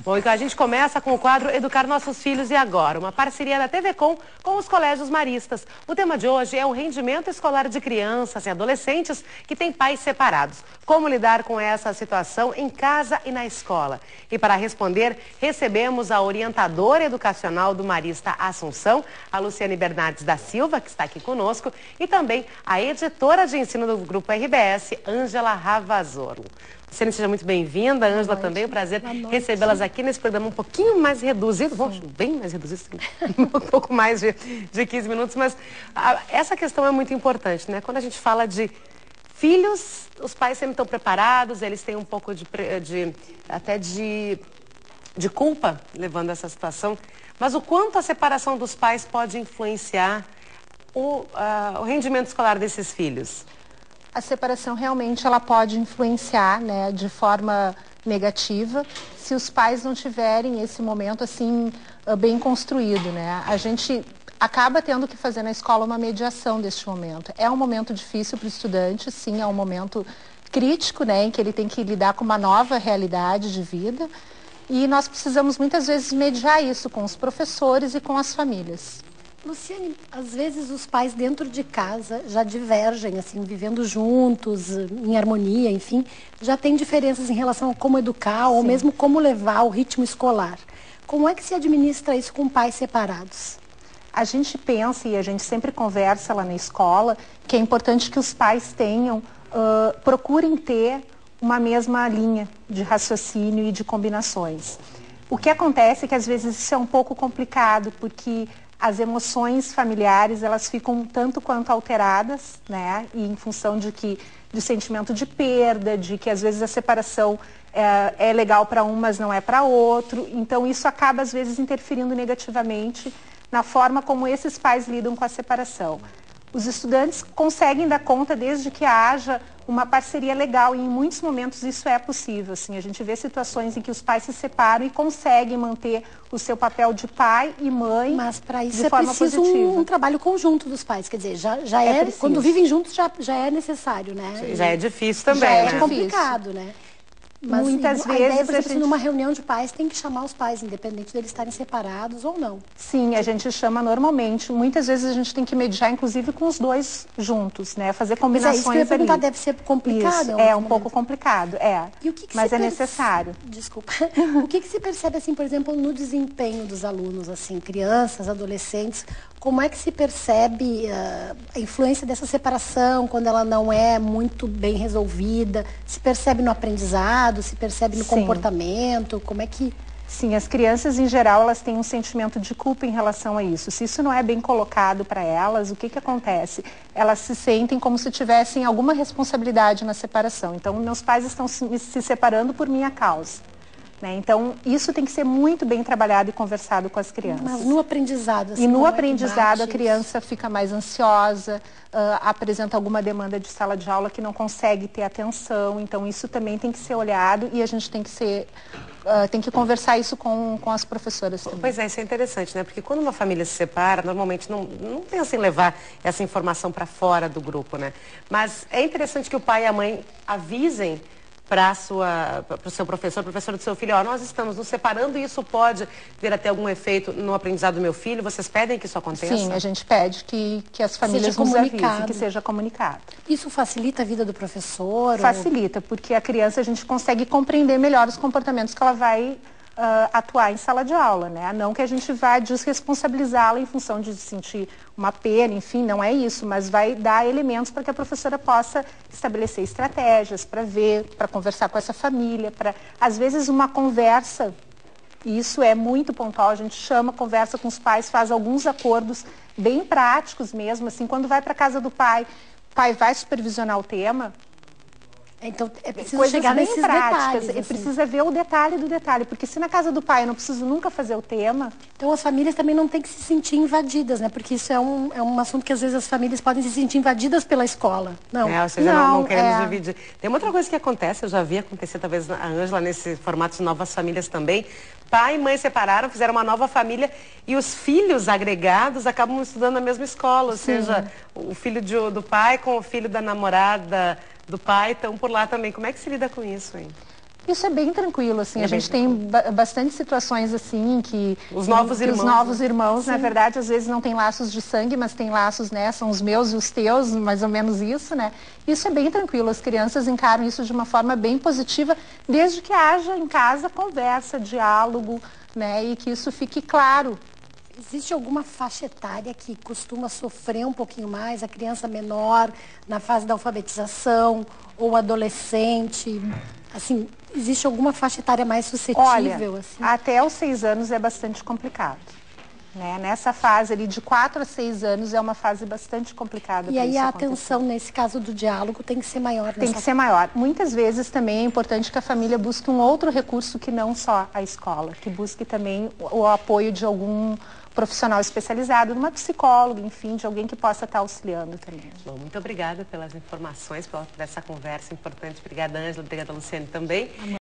Bom, então a gente começa com o quadro Educar Nossos Filhos e Agora, uma parceria da TV Com os colégios maristas. O tema de hoje é o rendimento escolar de crianças e adolescentes que têm pais separados. Como lidar com essa situação em casa e na escola? E para responder, recebemos a orientadora educacional do Marista Assunção, a Luciane Bernardes da Silva, que está aqui conosco, e também a editora de ensino do Grupo RBS, Ângela Ravazolo. Luciane, seja muito bem-vinda. Ângela também, um prazer recebê-las aqui nesse programa um pouquinho mais reduzido, bem mais reduzido, um pouco mais de 15 minutos, mas essa questão é muito importante, né? Quando a gente fala de filhos, os pais sempre estão preparados, eles têm um pouco de culpa levando essa situação, mas o quanto a separação dos pais pode influenciar o rendimento escolar desses filhos? A separação realmente ela pode influenciar, né, de forma negativa se os pais não tiverem esse momento assim bem construído, né? A gente acaba tendo que fazer na escola uma mediação deste momento. É um momento difícil para o estudante, sim, é um momento crítico, né, em que ele tem que lidar com uma nova realidade de vida e nós precisamos muitas vezes mediar isso com os professores e com as famílias. Luciane, às vezes os pais dentro de casa já divergem, assim, vivendo juntos, em harmonia, enfim, já tem diferenças em relação a como educar ou mesmo como levar o ritmo escolar. Como é que se administra isso com pais separados? A gente pensa e a gente sempre conversa lá na escola que é importante que os pais tenham, procurem ter uma mesma linha de raciocínio e de combinações. O que acontece é que às vezes isso é um pouco complicado, porque as emoções familiares, elas ficam tanto quanto alteradas, né? E em função de sentimento de perda, de que às vezes a separação é legal para um, mas não é para outro. Então isso acaba às vezes interferindo negativamente na forma como esses pais lidam com a separação. Os estudantes conseguem dar conta desde que haja uma parceria legal e em muitos momentos isso é possível. Assim, a gente vê situações em que os pais se separam e conseguem manter o seu papel de pai e mãe. Mas para isso de forma preciso positiva. Um trabalho conjunto dos pais, quer dizer, já é quando vivem juntos já é necessário, né? Já é difícil também, já né? É complicado, né? Mas muitas a ideia, vezes por exemplo, numa reunião de pais tem que chamar os pais, independente deles estarem separados ou não. Sim, a gente chama normalmente. Muitas vezes a gente tem que mediar, inclusive, com os dois juntos, né? Fazer combinações. Mas isso que eu ia perguntar, deve ser complicado. Isso, é um pouco complicado, E o que mas é necessário. Desculpa. O que se percebe, assim, por exemplo, no desempenho dos alunos, assim, crianças, adolescentes? Como é que se percebe a influência dessa separação quando ela não é muito bem resolvida? Se percebe no aprendizado, se percebe no comportamento? Como é que... Sim, as crianças em geral elas têm um sentimento de culpa em relação a isso. Se isso não é bem colocado para elas, o que acontece? Elas se sentem como se tivessem alguma responsabilidade na separação. Então, meus pais estão se separando por minha causa. Né? Então, isso tem que ser muito bem trabalhado e conversado com as crianças. Mas no aprendizado... Assim, e no aprendizado, a criança fica mais ansiosa, apresenta alguma demanda de sala de aula que não consegue ter atenção. Então, isso também tem que ser olhado e a gente tem que conversar isso com as professoras também. Pois é, isso é interessante, né? Porque quando uma família se separa, normalmente não pensa em levar essa informação para fora do grupo, né? Mas é interessante que o pai e a mãe avisem para o seu professor do seu filho, nós estamos nos separando e isso pode vir a ter algum efeito no aprendizado do meu filho. Vocês pedem que isso aconteça? Sim, a gente pede que as famílias nos avisem, que seja comunicado. Isso facilita a vida do professor? Facilita, porque a criança a gente consegue compreender melhor os comportamentos que ela vai atuar em sala de aula, né? Não que a gente vá desresponsabilizá-la em função de sentir uma pena, enfim, não é isso, mas vai dar elementos para que a professora possa estabelecer estratégias para ver, para conversar com essa família, às vezes uma conversa, e isso é muito pontual, a gente chama, conversa com os pais, faz alguns acordos bem práticos mesmo, assim, quando vai para a casa do pai, o pai vai supervisionar o tema. Então, é preciso coisas chegar bem nesses práticas, detalhes. Assim. Precisa ver o detalhe do detalhe, porque se na casa do pai eu não preciso nunca fazer o tema... Então as famílias também não têm que se sentir invadidas, né? Porque isso é um assunto que às vezes as famílias podem se sentir invadidas pela escola. Não, ou seja, não queremos dividir. Tem uma outra coisa que acontece, eu já vi acontecer talvez a Ângela nesse formato de novas famílias também. Pai e mãe separaram, fizeram uma nova família e os filhos agregados acabam estudando na mesma escola, ou seja, o filho do pai com o filho da namorada do pai estão por lá também. Como é que se lida com isso, hein? Isso é bem tranquilo, assim, a gente tem bastante situações assim que... Os novos irmãos. Os novos irmãos, na verdade, às vezes não tem laços de sangue, mas tem laços, né, são os meus e os teus, mais ou menos isso, né? Isso é bem tranquilo, as crianças encaram isso de uma forma bem positiva, desde que haja em casa conversa, diálogo, né, e que isso fique claro. Existe alguma faixa etária que costuma sofrer um pouquinho mais, a criança menor, na fase da alfabetização, ou adolescente? Assim, existe alguma faixa etária mais suscetível? Olha, assim? até os 6 anos é bastante complicado. Né? Nessa fase ali, de 4 a 6 anos, é uma fase bastante complicada. E aí a atenção, nesse caso do diálogo, tem que ser maior. Tem que ser maior. Muitas vezes também é importante que a família busque um outro recurso que não só a escola, que busque também o apoio de algum profissional especializado, de uma psicóloga, enfim, de alguém que possa estar auxiliando também. Bom, muito obrigada pelas informações, por essa conversa importante. Obrigada, Ângela. Obrigada, Luciane, também.